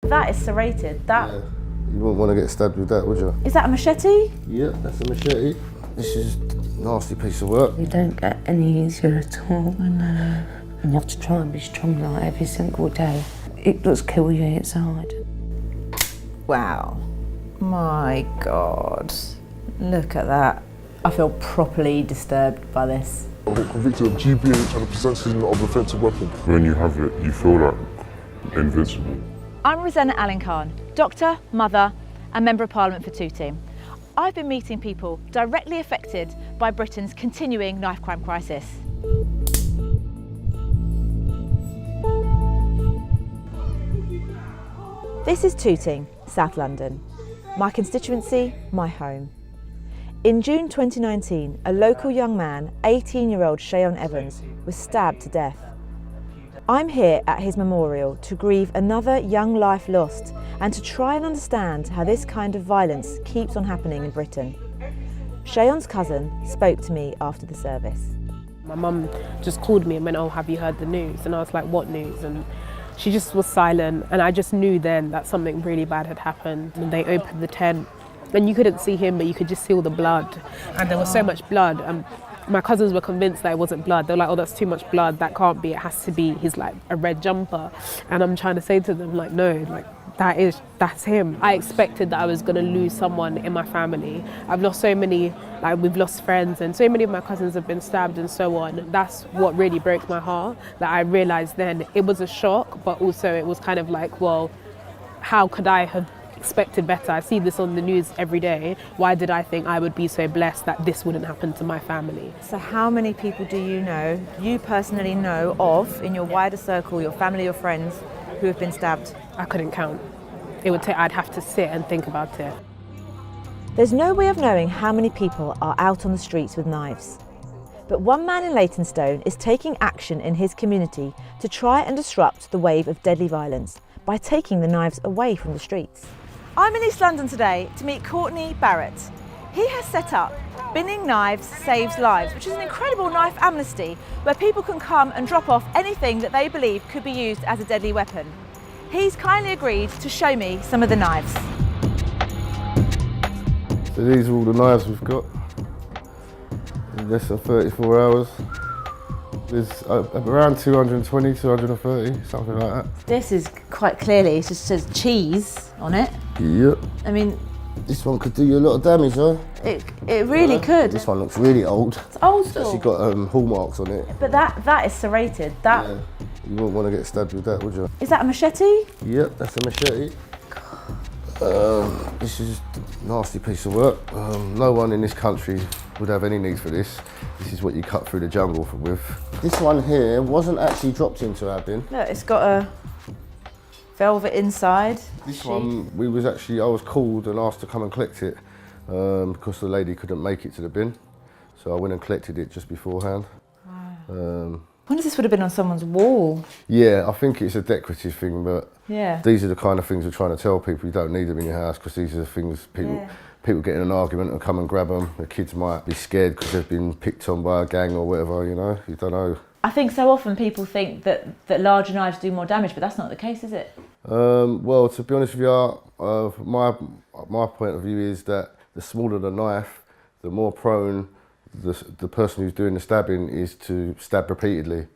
That is serrated. That. Yeah. You wouldn't want to get stabbed with that, would you? Is that a machete? Yeah, that's a machete. This is a nasty piece of work. You don't get any easier at all. I know. And you have to try and be strong like every single day. It does kill you, it's hard. Wow. My God. Look at that. I feel properly disturbed by this. I got convicted of GBH and possession of offensive weapon. When you have it, you feel like invincible. I'm Rosena Allin-Khan, doctor, mother and Member of Parliament for Tooting. I've been meeting people directly affected by Britain's continuing knife crime crisis. This is Tooting, South London. My constituency, my home. In June 2019, a local young man, 18-year-old Shayon Evans, was stabbed to death. I'm here at his memorial to grieve another young life lost and to try and understand how this kind of violence keeps on happening in Britain. Shayon's cousin spoke to me after the service. My mum just called me and went, "Oh, have you heard the news?" And I was like, "What news?" And she just was silent, and I just knew then that something really bad had happened. And they opened the tent and you couldn't see him, but you could just see all the blood. And there was so much blood. My cousins were convinced that it wasn't blood. They were like, "Oh, that's too much blood. That can't be. It has to be his like a red jumper." And I'm trying to say to them, like, no, like that's him. I expected that I was gonna lose someone in my family. I've lost so many, like we've lost friends, and so many of my cousins have been stabbed and so on. That's what really broke my heart. That I realized then it was a shock, but also it was kind of like, well, how could I have expected better? I see this on the news every day. Why did I think I would be so blessed that this wouldn't happen to my family? So how many people do you personally know of in your wider circle, your family, your friends, who have been stabbed? I couldn't count. I'd have to sit and think about it. There's no way of knowing how many people are out on the streets with knives. But one man in Leytonstone is taking action in his community to try and disrupt the wave of deadly violence by taking the knives away from the streets. I'm in East London today to meet Carney Barrett. He has set up Binning Knives Saves Lives, which is an incredible knife amnesty where people can come and drop off anything that they believe could be used as a deadly weapon. He's kindly agreed to show me some of the knives. So these are all the knives we've got. In less than 34 hours. There's around 220, 230, something like that. This is quite clearly, it just says cheese on it. Yep. I mean, this one could do you a lot of damage, huh? It really could. This one looks really old. It's old It's school. actually got hallmarks on it. But that is serrated. That. Yeah. You wouldn't want to get stabbed with that, would you? Is that a machete? Yep, that's a machete. This is a nasty piece of work. No one in this country would have any need for this. This is what you cut through the jungle with. This one here wasn't actually dropped into our bin. Look, it's got a velvet inside. This one, I was called and asked to come and collect it because the lady couldn't make it to the bin. So I went and collected it just beforehand. Wow. Wonder if this would have been on someone's wall. Yeah, I think it's a decorative thing, but yeah. These are the kind of things we're trying to tell people. You don't need them in your house because these are the things people get in an argument and come and grab them. The kids might be scared because they've been picked on by a gang or whatever, you know, you don't know. I think so often people think that larger knives do more damage, but that's not the case, is it? Well, to be honest with you, my point of view is that the smaller the knife, the more prone the person who's doing the stabbing is to stab repeatedly.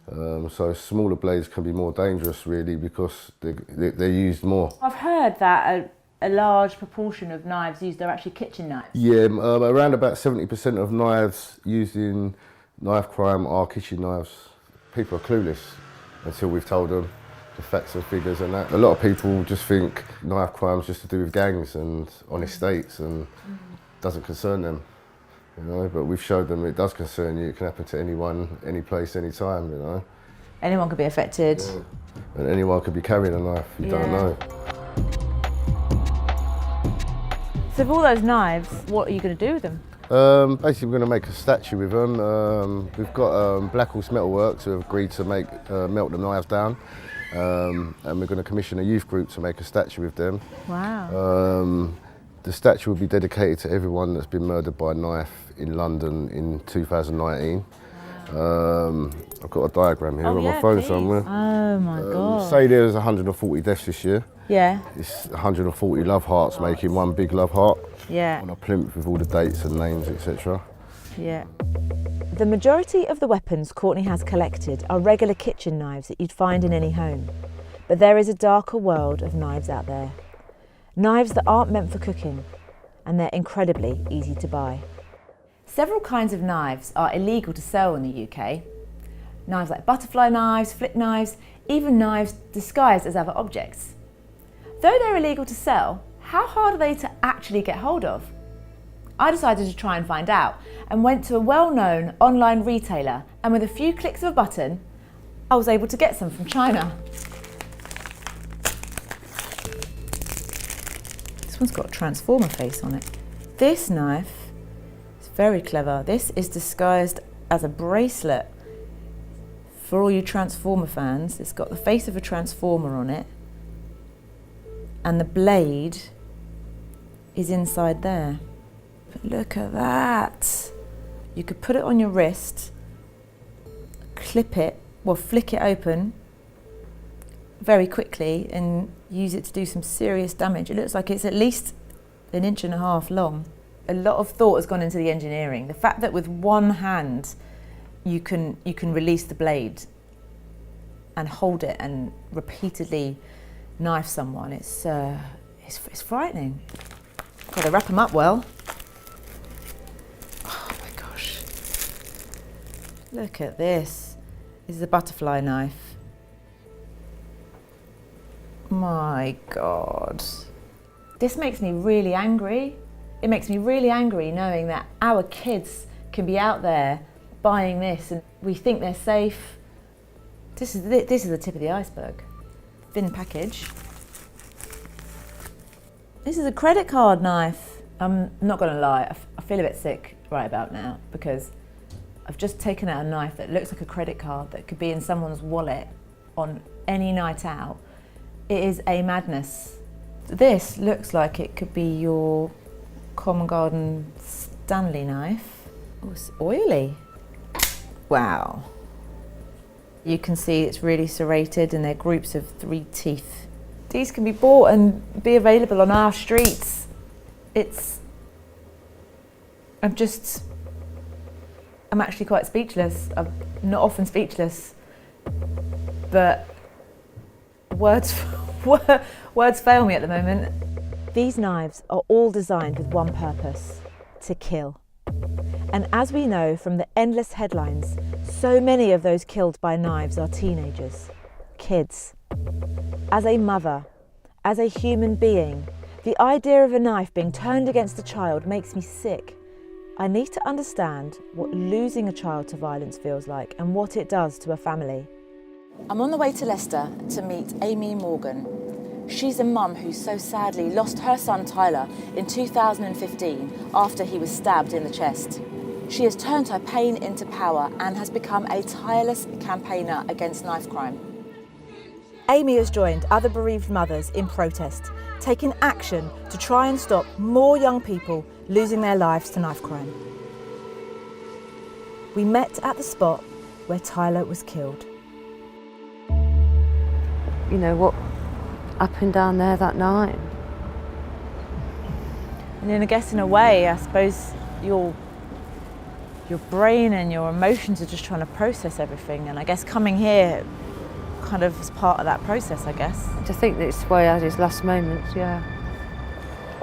So smaller blades can be more dangerous really because they're used more. I've heard that a large proportion of knives used are actually kitchen knives. Yeah, around about 70% of knives used in knife crime are kitchen knives. People are clueless until we've told them the facts and figures and that. A lot of people just think knife crime's just to do with gangs and on estates and doesn't concern them. You know, but we've showed them it does concern you. It can happen to anyone, any place, any time. You know, anyone could be affected, and anyone could be carrying a knife. You don't know. So, with all those knives, what are you going to do with them? Basically, we're going to make a statue with them. We've got Black Horse Metalworks who have agreed to melt the knives down, and we're going to commission a youth group to make a statue with them. Wow. The statue will be dedicated to everyone that's been murdered by a knife in London in 2019. I've got a diagram here on my phone somewhere. Oh my God. Say there's 140 deaths this year. Yeah. It's 140 love hearts making one big love heart. Yeah. On a plinth with all the dates and names, etc. Yeah. The majority of the weapons Courtney has collected are regular kitchen knives that you'd find in any home. But there is a darker world of knives out there. Knives that aren't meant for cooking, and they're incredibly easy to buy. Several kinds of knives are illegal to sell in the UK. Knives like butterfly knives, flip knives, even knives disguised as other objects. Though they're illegal to sell, how hard are they to actually get hold of? I decided to try and find out and went to a well-known online retailer, and with a few clicks of a button, I was able to get some from China. This one's got a transformer face on it. This knife is very clever. This is disguised as a bracelet for all you Transformer fans. It's got the face of a Transformer on it, and the blade is inside there. But look at that. You could put it on your wrist, clip it, well, flick it open very quickly and use it to do some serious damage. It looks like it's at least 1.5 inches long. A lot of thought has gone into the engineering. The fact that with one hand you can release the blade and hold it and repeatedly knife someone, it's frightening. Got to wrap them up well. Oh my gosh. Look at this. This is a butterfly knife. My God. This makes me really angry. It makes me really angry knowing that our kids can be out there buying this and we think they're safe. This is the tip of the iceberg. Thin package. This is a credit card knife. I'm not gonna lie, I feel a bit sick right about now because I've just taken out a knife that looks like a credit card that could be in someone's wallet on any night out. It is a madness. This looks like it could be your Common Garden Stanley knife. Oh, it's oily. Wow. You can see it's really serrated and they're groups of 3 teeth. These can be bought and be available on our streets. I'm actually quite speechless. I'm not often speechless, but words fail me at the moment. These knives are all designed with one purpose: to kill. And as we know from the endless headlines, so many of those killed by knives are teenagers, kids. As a mother, as a human being, the idea of a knife being turned against a child makes me sick. I need to understand what losing a child to violence feels like and what it does to a family. I'm on the way to Leicester to meet Amy Morgan. She's a mum who so sadly lost her son Tyler in 2015 after he was stabbed in the chest. She has turned her pain into power and has become a tireless campaigner against knife crime. Amy has joined other bereaved mothers in protest, taking action to try and stop more young people losing their lives to knife crime. We met at the spot where Tyler was killed. You know what happened down there that night? And then I guess in a way, I suppose your brain and your emotions are just trying to process everything, and I guess coming here kind of is part of that process, I guess. To think that it's where he had his last moments, yeah.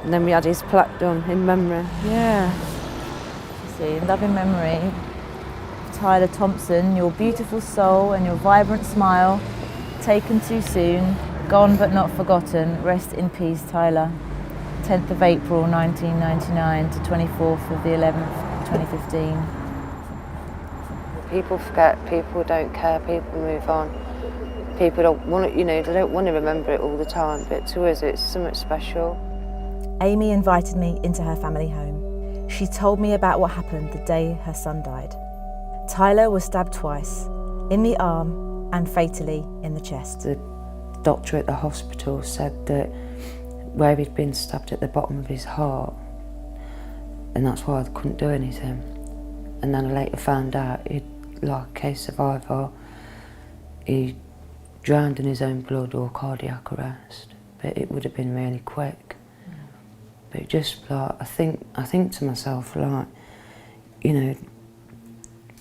And then we had his plaque done in memory. Yeah. You see, in loving memory of Tyler Thompson, your beautiful soul and your vibrant smile, taken too soon, gone but not forgotten. Rest in peace, Tyler. 10th of April 1999 to 24th of the 11th, 2015. People forget, people don't care, people move on. People don't want to, they don't want to remember it all the time, but to us it's something special. Amy invited me into her family home. She told me about what happened the day her son died. Tyler was stabbed twice, in the arm and fatally in the chest. The doctor at the hospital said that where he'd been stabbed at the bottom of his heart, and that's why I couldn't do anything. And then I later found out he'd like a case of either he drowned in his own blood or cardiac arrest, but it would have been really quick. But just like, I think to myself, like, you know,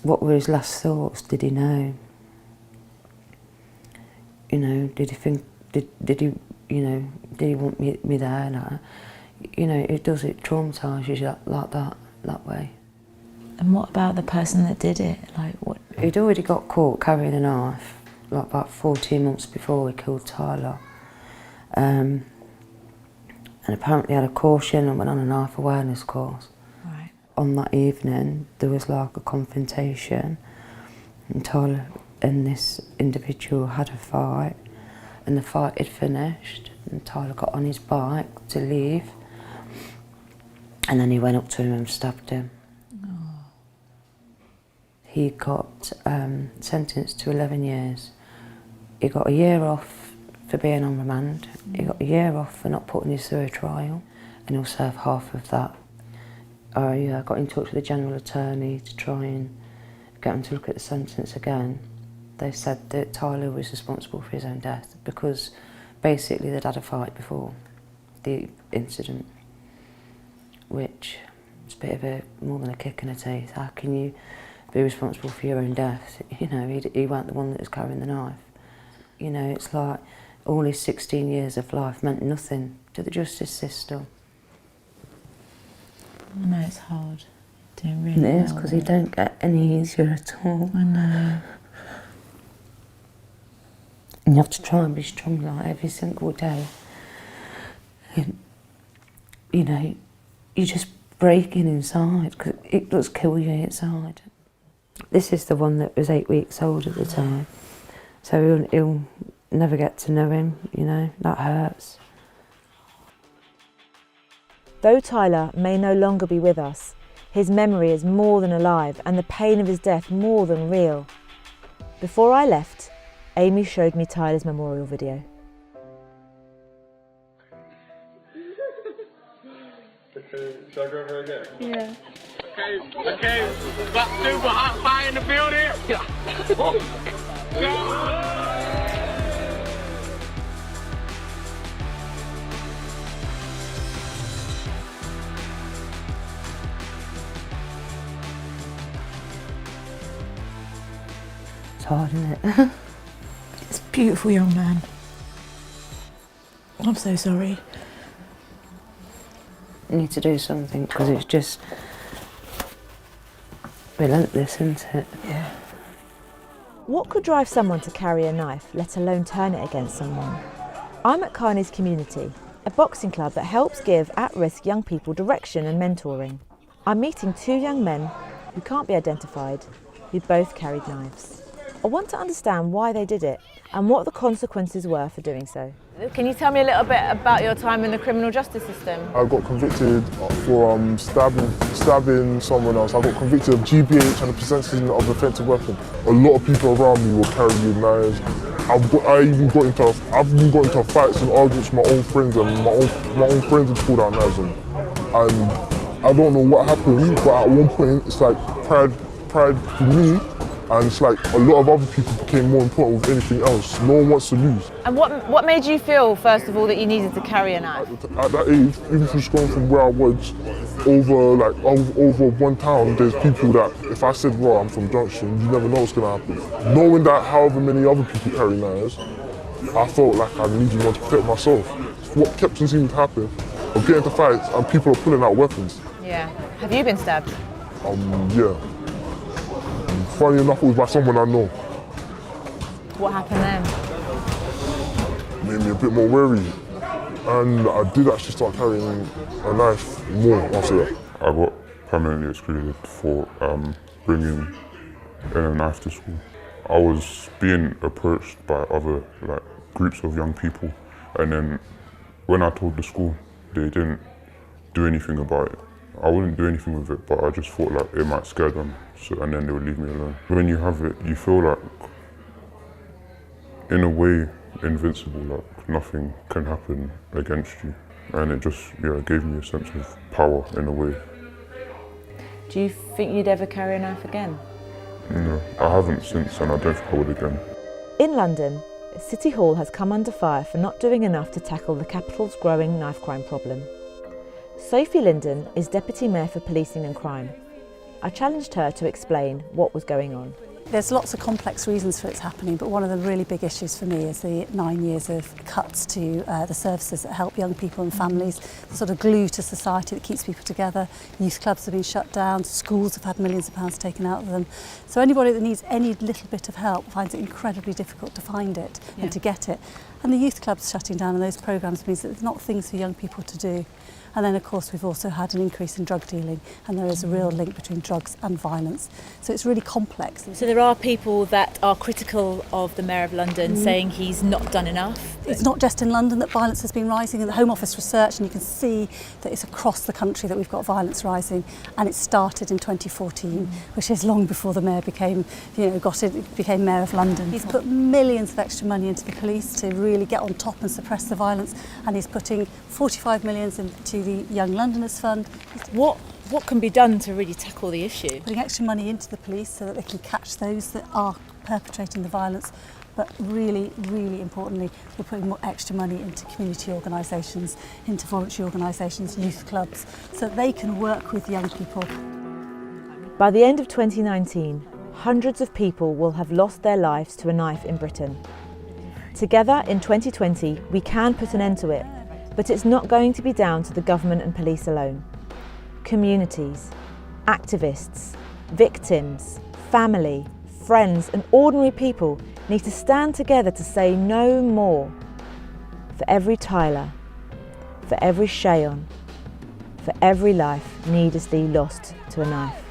what were his last thoughts? Did he know? You know, did he think, did he, you know, did he want me there? Like, you know, it traumatises you like that way. And what about the person that did it? Like, what? He'd already got caught carrying a knife, like about 14 months before he killed Tyler. And apparently had a caution and went on a knife awareness course. Right. On that evening, there was like a confrontation, and Tyler and this individual had a fight, and the fight had finished, and Tyler got on his bike to leave, and then he went up to him and stabbed him. Oh. He got sentenced to 11 years. He got a year off for being on remand. He got a year off for not putting his through a trial, and he'll serve half of that. I got in touch with the General Attorney to try and get him to look at the sentence again. They said that Tyler was responsible for his own death because basically they'd had a fight before the incident, which is a bit of more than a kick in the teeth. How can you be responsible for your own death? You know, he weren't the one that was carrying the knife. You know, it's like all his 16 years of life meant nothing to the justice system. I know it's hard. Doing really It is, because he don't get any easier at all. I know. And you have to try and be strong like every single day. And, you know, you're just breaking inside because it does kill you inside. This is the one that was 8 weeks old at the time. So he'll never get to know him, you know, that hurts. Though Tyler may no longer be with us, his memory is more than alive and the pain of his death more than real. Before I left, Amy showed me Tyler's memorial video. Okay, shall I go over again? Yeah. Okay, but super hot fire in the building. It's hard, isn't it? It's a beautiful young man. I'm so sorry. You need to do something because it's just relentless, isn't it? Yeah. What could drive someone to carry a knife, let alone turn it against someone? I'm at Carney's Community, a boxing club that helps give at-risk young people direction and mentoring. I'm meeting two young men who can't be identified, who both carried knives. I want to understand why they did it and what the consequences were for doing so. Can you tell me a little bit about your time in the criminal justice system? I got convicted for stabbing someone else. I got convicted of GBH and the possession of offensive weapon. A lot of people around me were carrying knives. I've even got into fights and arguments with my own friends, and my own friends had pulled out knives on me. And I don't know what happened, but at one point it's like pride for me. And it's like a lot of other people became more important with anything else. No one wants to lose. And what made you feel, first of all, that you needed to carry a knife? At that age, even just going from where I was over one town, there's people that if I said, well, I'm from Junction, you never know what's going to happen. Knowing that however many other people carry knives, I felt like I needed one to protect myself. What kept on seeming to happen, I'm getting into fights and people are pulling out weapons. Yeah. Have you been stabbed? Yeah. Funny enough, it was by someone I know. What happened then? Made me a bit more wary. And I did actually start carrying a knife more after that. I got permanently excluded for bringing in a knife to school. I was being approached by other groups of young people, and then when I told the school, they didn't do anything about it. I wouldn't do anything with it, but I just thought like it might scare them, and then they would leave me alone. When you have it, you feel like, in a way, invincible, like nothing can happen against you. And it just, gave me a sense of power in a way. Do you think you'd ever carry a knife again? No, I haven't since, and I don't think I would again. In London, City Hall has come under fire for not doing enough to tackle the capital's growing knife crime problem. Sophie Linden is Deputy Mayor for Policing and Crime. I challenged her to explain what was going on. There's lots of complex reasons for it's happening, but one of the really big issues for me is the 9 years of cuts to the services that help young people and families, the sort of glue to society that keeps people together. Youth clubs have been shut down, schools have had millions of pounds taken out of them. So anybody that needs any little bit of help finds it incredibly difficult to find it and to get it. And the youth clubs shutting down and those programmes means that there's not things for young people to do. And then, of course, we've also had an increase in drug dealing, and there is a real link between drugs and violence. So it's really complex. So there are people that are critical of the Mayor of London, saying he's not done enough? It's not just in London that violence has been rising. In the Home Office research, and you can see that it's across the country that we've got violence rising, and it started in 2014, which is long before the Mayor became Mayor of London. He's put millions of extra money into the police to really get on top and suppress the violence, and he's putting 45 million into the Young Londoners Fund. What can be done to really tackle the issue? Putting extra money into the police so that they can catch those that are perpetrating the violence. But really, really importantly, we're putting more extra money into community organisations, into voluntary organisations, youth clubs, so that they can work with young people. By the end of 2019, hundreds of people will have lost their lives to a knife in Britain. Together in 2020, we can put an end to it, but it's not going to be down to the government and police alone. Communities, activists, victims, family, friends and ordinary people need to stand together to say no more. For every Tyler, for every Shayon, for every life needlessly lost to a knife.